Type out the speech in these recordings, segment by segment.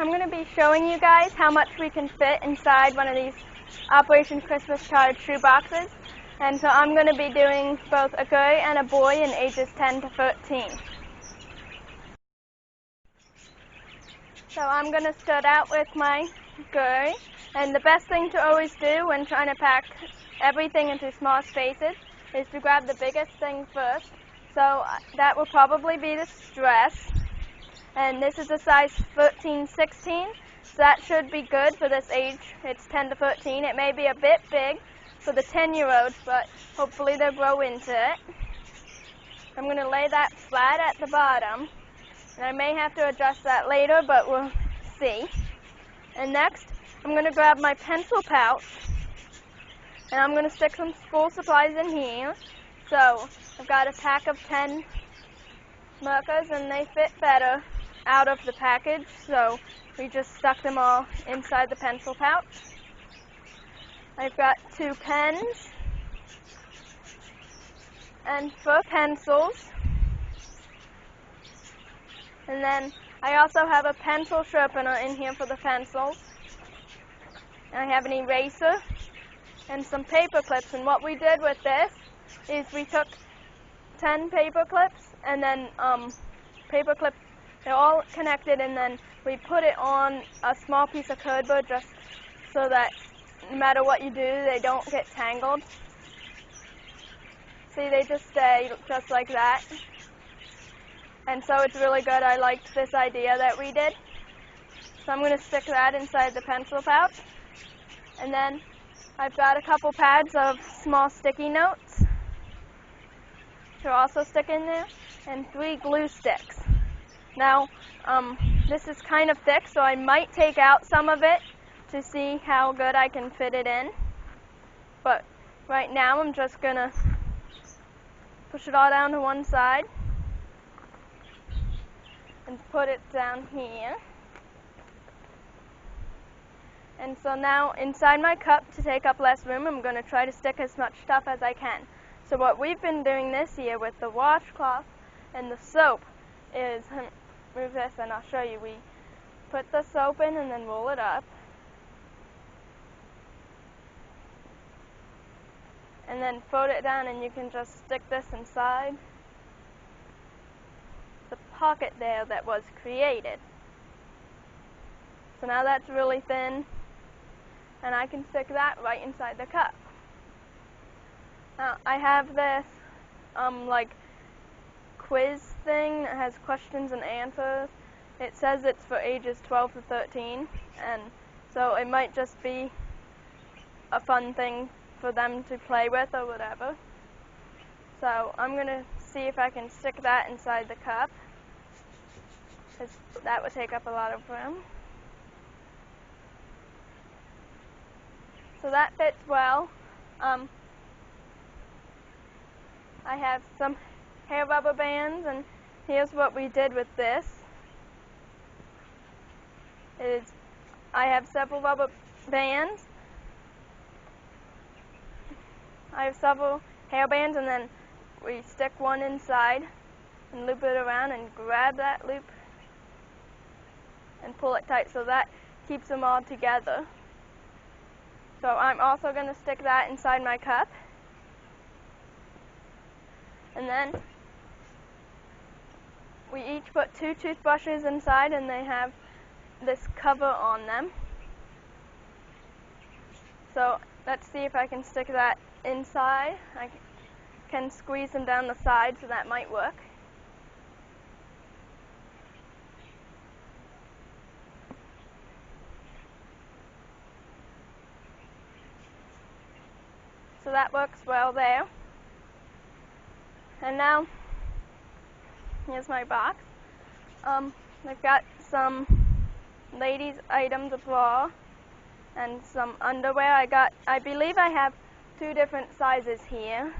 I'm going to be showing you guys how much we can fit inside one of these Operation Christmas Card shoe boxes. And so I'm going to be doing both a girl and a boy in ages 10 to 13. So I'm going to start out with my girl. And the best thing to always do when trying to pack everything into small spaces is to grab the biggest thing first. So that will probably be the dress. And this is a size 13-16, so that should be good for this age. It's 10 to 13. It may be a bit big for the 10-year-olds, but hopefully they'll grow into it. I'm going to lay that flat at the bottom, and I may have to adjust that later, but we'll see. And next, I'm going to grab my pencil pouch, and I'm going to stick some school supplies in here. So I've got a pack of 10 markers, and they fit better out of the package, so we just stuck them all inside the pencil pouch. I've got 2 pens and 4 pencils, and then I also have a pencil sharpener in here for the pencils. I have an eraser and some paper clips, and what we did with this is we took 10 paper clips and then paper clips. They're all connected, and then we put it on a small piece of cardboard just so that no matter what you do, they don't get tangled. See, they just stay just like that. And so it's really good. I liked this idea that we did. So I'm going to stick that inside the pencil pouch. And then I've got a couple pads of small sticky notes to also stick in there, and 3 glue sticks. Now, this is kind of thick, so I might take out some of it to see how good I can fit it in. But right now, I'm just going to push it all down to one side and put it down here. And so now, inside my cup, to take up less room, I'm going to try to stick as much stuff as I can. So what we've been doing this year with the washcloth and the soap is, move this and I'll show you, we put the soap in and then roll it up. And then fold it down, and you can just stick this inside the pocket there that was created. So now that's really thin, and I can stick that right inside the cup. Now I have this like quiz thing that has questions and answers. It says it's for ages 12 to 13, and so it might just be a fun thing for them to play with or whatever. So I'm going to see if I can stick that inside the cup, because that would take up a lot of room. So that fits well. I have some hair rubber bands, and here's what we did with this. I have several rubber bands. I have several hair bands, and then we stick one inside and loop it around and grab that loop and pull it tight, so that keeps them all together. So I'm also going to stick that inside my cup. And then we each put 2 toothbrushes inside, and they have this cover on them. So let's see if I can stick that inside. I can squeeze them down the side, so that might work. So that works well there. And now, here's my box. I've got some ladies' items of bra and some underwear. I believe I have 2 different sizes here.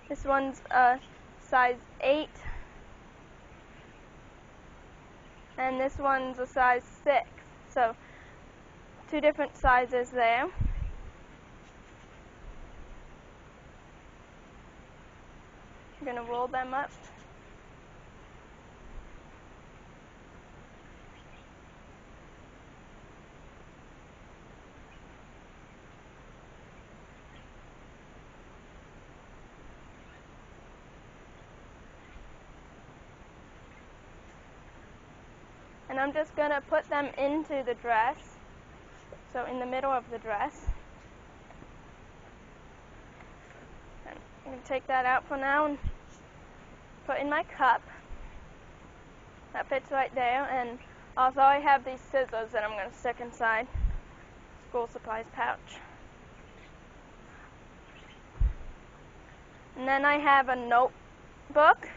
This one's a size 8, and this one's a size 6. So 2 different sizes there. I'm going to roll them up. And I'm just going to put them into the dress, so in the middle of the dress. And I'm going to take that out for now and put in my cup. That fits right there, and also I have these scissors that I'm going to stick inside school supplies pouch. And then I have a notebook,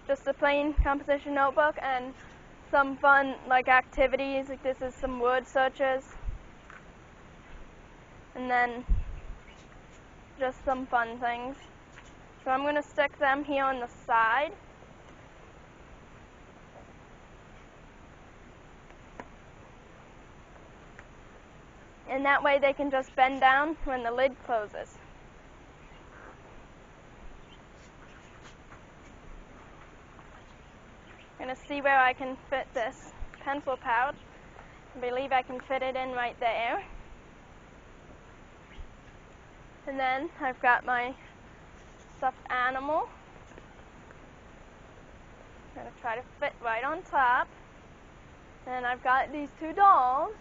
just a plain composition notebook, and some fun like activities, like this is some word searches, and then just some fun things. So I'm going to stick them here on the side. And that way they can just bend down when the lid closes. I'm going to see where I can fit this pencil pouch. I believe I can fit it in right there. And then I've got my stuffed animal. I'm going to try to fit right on top. And I've got these two dolls.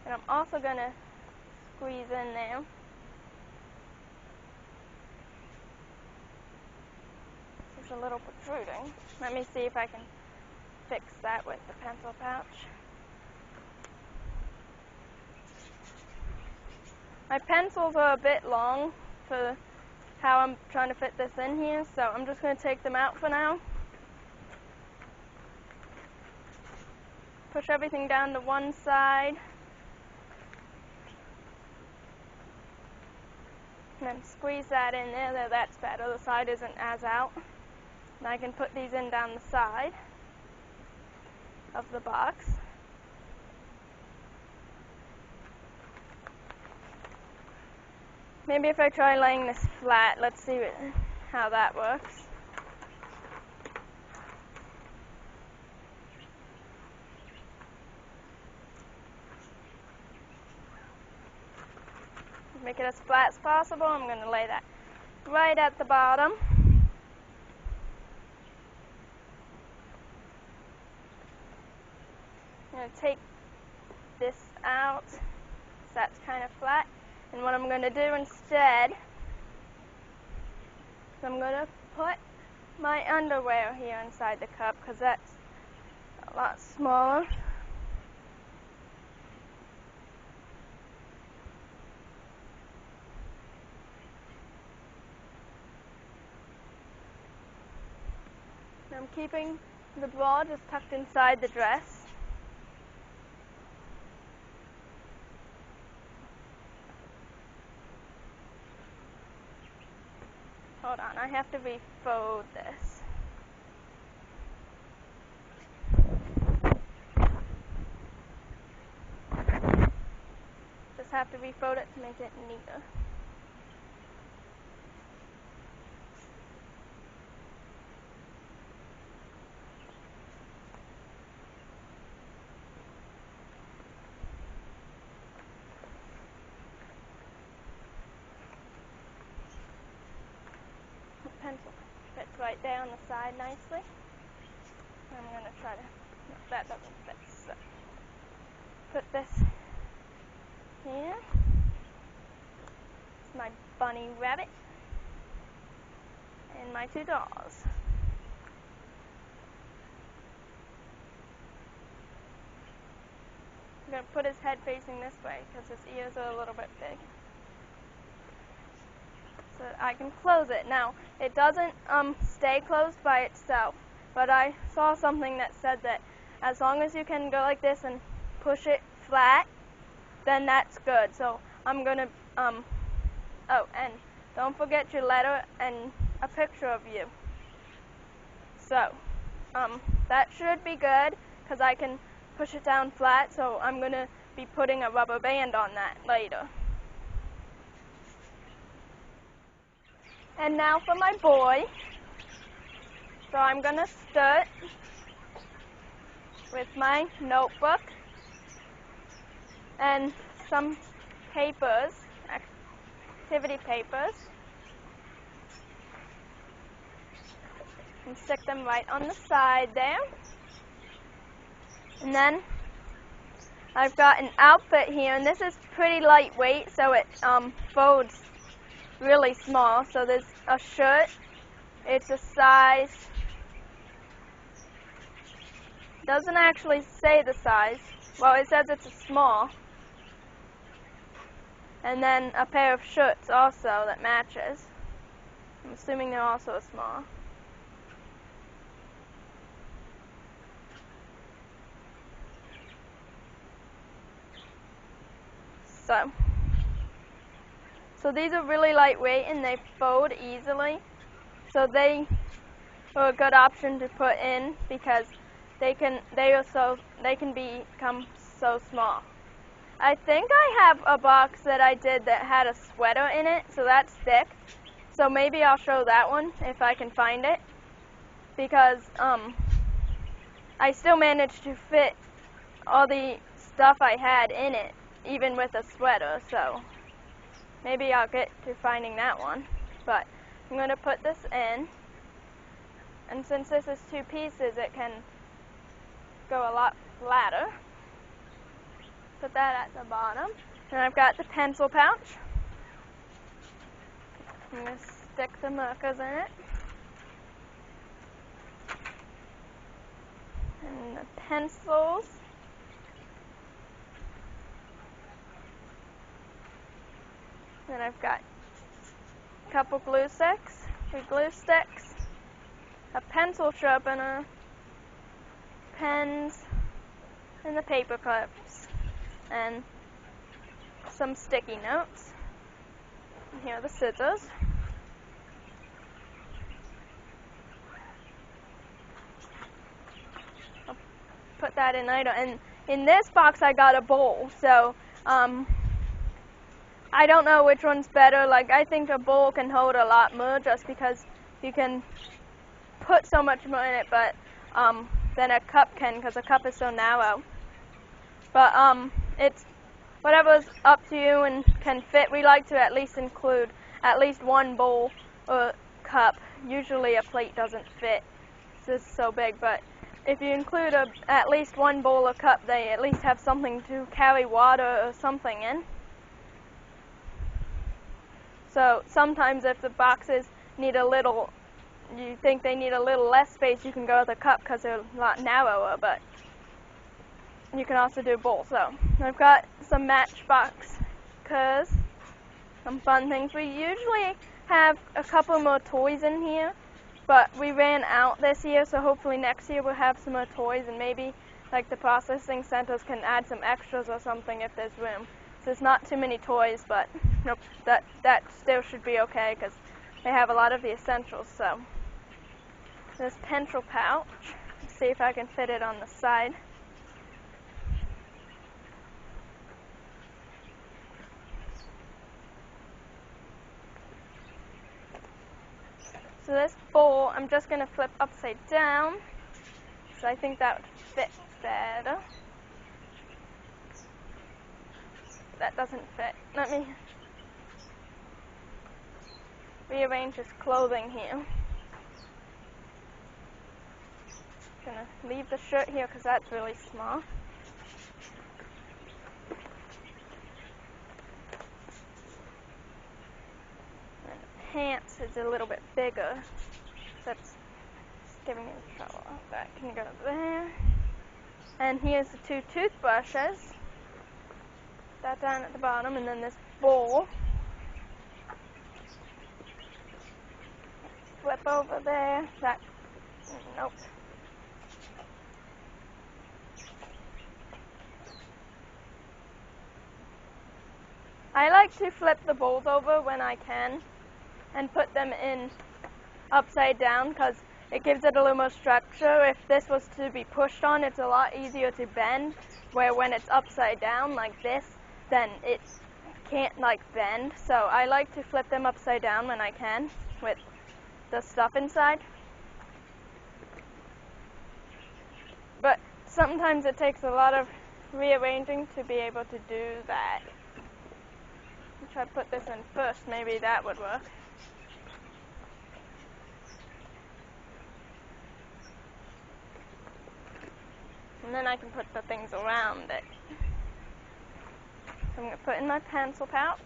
And I'm also going to squeeze in there. It's a little protruding. Let me see if I can fix that with the pencil pouch. My pencils are a bit long for how I'm trying to fit this in here, so I'm just going to take them out for now. Push everything down to one side. And then squeeze that in there. That's better. The side isn't as out. And I can put these in down the side of the box. Maybe if I try laying this flat, let's see how that works. Make it as flat as possible. I'm going to lay that right at the bottom. I'm going to take this out, so that's kind of flat. And what I'm going to do instead is I'm going to put my underwear here inside the cup, because that's a lot smaller. I'm keeping the bra just tucked inside the dress. Hold on, I have to refold this. Just have to refold it to make it neater. Pencil fits right there on the side nicely. I'm going to try to, no, that doesn't fit, so put this here. It's my bunny rabbit and my two dolls. I'm going to put his head facing this way because his ears are a little bit big. So that I can close it. Now, it doesn't stay closed by itself, but I saw something that said that as long as you can go like this and push it flat, then that's good. So I'm going to, oh, and don't forget your letter and a picture of you. So, that should be good, because I can push it down flat, so I'm going to be putting a rubber band on that later. And now for my boy. So I'm going to start with my notebook and some papers, activity papers. and stick them right on the side there. And then I've got an outfit here, and this is pretty lightweight, so it folds really small. So there's a shirt. It's a size, doesn't actually say the size. Well, it says it's a small. And then a pair of shirts also that matches. I'm assuming they're also a small. So these are really lightweight and they fold easily. So they are a good option to put in because they can become so small. I think I have a box that I did that had a sweater in it, so that's thick. So maybe I'll show that one if I can find it, because I still managed to fit all the stuff I had in it, even with a sweater, so maybe I'll get to finding that one. But I'm going to put this in, and since this is 2 pieces, it can go a lot flatter. Put that at the bottom. And I've got the pencil pouch. I'm going to stick the markers in it. And the pencils. Then I've got a couple glue sticks, a pencil sharpener, pens, and the paper clips, and some sticky notes. And here are the scissors. I'll put that in later. And in this box I got a bowl, so I don't know which one's better. Like, I think a bowl can hold a lot more just because you can put so much more in it, but than a cup can, because a cup is so narrow. But it's whatever's up to you and can fit. We like to at least include at least one bowl or cup. Usually a plate doesn't fit. It's just so big, but if you include at least one bowl or cup, they at least have something to carry water or something in. So sometimes if the boxes need you think they need a little less space, you can go with a cup because they're a lot narrower, but you can also do a bowl. So I've got some Matchbox cars, some fun things. We usually have a couple more toys in here, but we ran out this year, so hopefully next year we'll have some more toys, and maybe like the processing centers can add some extras or something if there's room. So it's not too many toys, but nope, that still should be okay because they have a lot of the essentials. So this pencil pouch, let's see if I can fit it on the side. So this bowl, I'm just going to flip upside down, so I think that would fit better. That doesn't fit. Let me rearrange his clothing here. Gonna leave the shirt here because that's really small. And the pants is a little bit bigger. That's giving me trouble. That can go there. And here's the 2 toothbrushes. That down at the bottom, and then this bowl. Flip over there. That, nope. I like to flip the bowls over when I can and put them in upside down because it gives it a little more structure. If this was to be pushed on, it's a lot easier to bend, where when it's upside down like this, then it can't like bend. So I like to flip them upside down when I can with the stuff inside. But sometimes it takes a lot of rearranging to be able to do that. I'll try to put this in first, maybe that would work. And then I can put the things around it. So I'm going to put in my pencil pouch.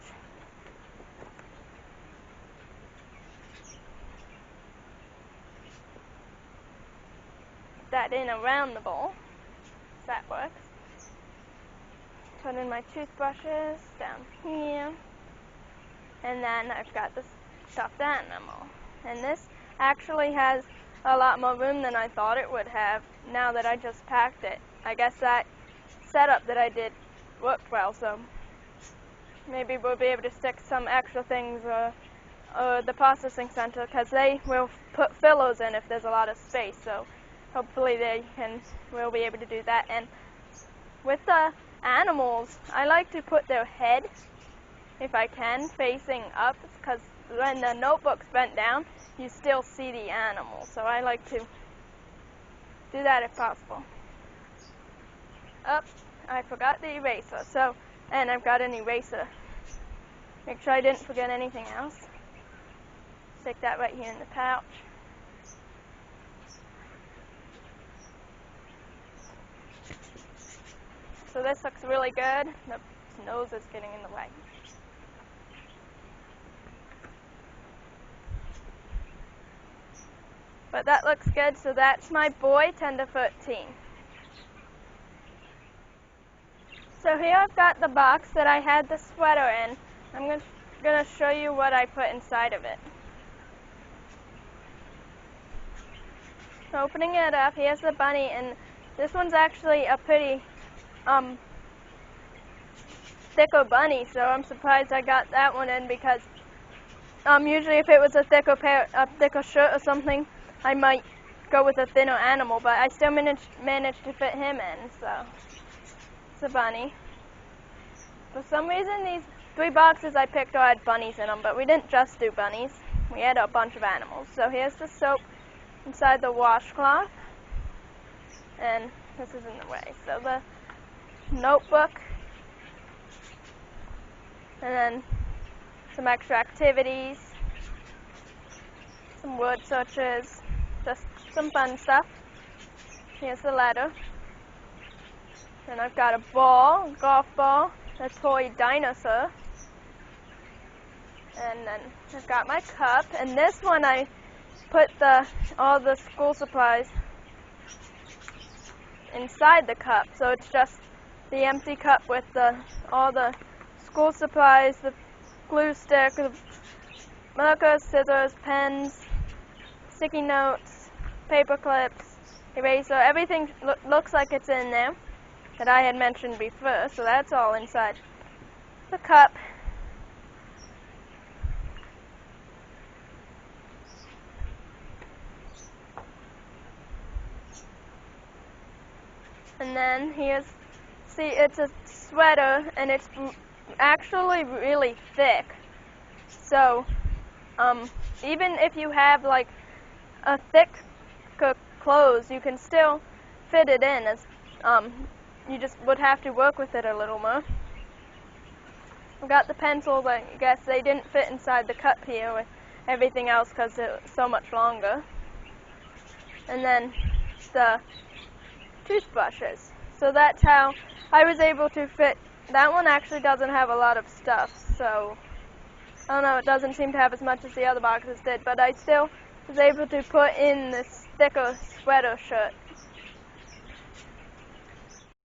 Put that in around the bowl. That works. Put in my toothbrushes down here. And then I've got this stuffed animal. And this actually has a lot more room than I thought it would have now that I just packed it. I guess that setup that I did worked well, so maybe we'll be able to stick some extra things the processing center, because they will put fillers in if there's a lot of space, so hopefully we'll be able to do that. And with the animals, I like to put their head, if I can, facing up, because when the notebook's bent down, you still see the animal. So I like to do that if possible. I forgot the eraser. And I've got an eraser. Make sure I didn't forget anything else. Stick that right here in the pouch. So this looks really good. The nose is getting in the way. But that looks good, so that's my boy, 10 to 13. So here I've got the box that I had the sweater in. I'm going to show you what I put inside of it. So opening it up, here's the bunny, and this one's actually a pretty thicker bunny, so I'm surprised I got that one in, because usually if it was a thicker shirt or something, I might go with a thinner animal, but I still managed to fit him in, so it's a bunny. For some reason, these 3 boxes I picked all had bunnies in them, but we didn't just do bunnies. We had a bunch of animals. So here's the soap inside the washcloth, and this is in the way. So the notebook, and then some extra activities, some word searches, just some fun stuff. Here's the letter. And I've got a ball, a golf ball, a toy dinosaur. And then I've got my cup. And this one I put all the school supplies inside the cup. So it's just the empty cup with all the school supplies, the glue stick, the markers, scissors, pens, sticky notes, paper clips, eraser. Everything looks like it's in there that I had mentioned before, so that's all inside the cup. And then it's a sweater, and it's actually really thick. So even if you have like a thick clothes, you can still fit it in. As you just would have to work with it a little more. I've got the pencils. I guess they didn't fit inside the cup here with everything else because it was so much longer. And then the toothbrushes. So that's how I was able to fit. That one actually doesn't have a lot of stuff, so I don't know, it doesn't seem to have as much as the other boxes did, but I still was able to put in this thicker sweater shirt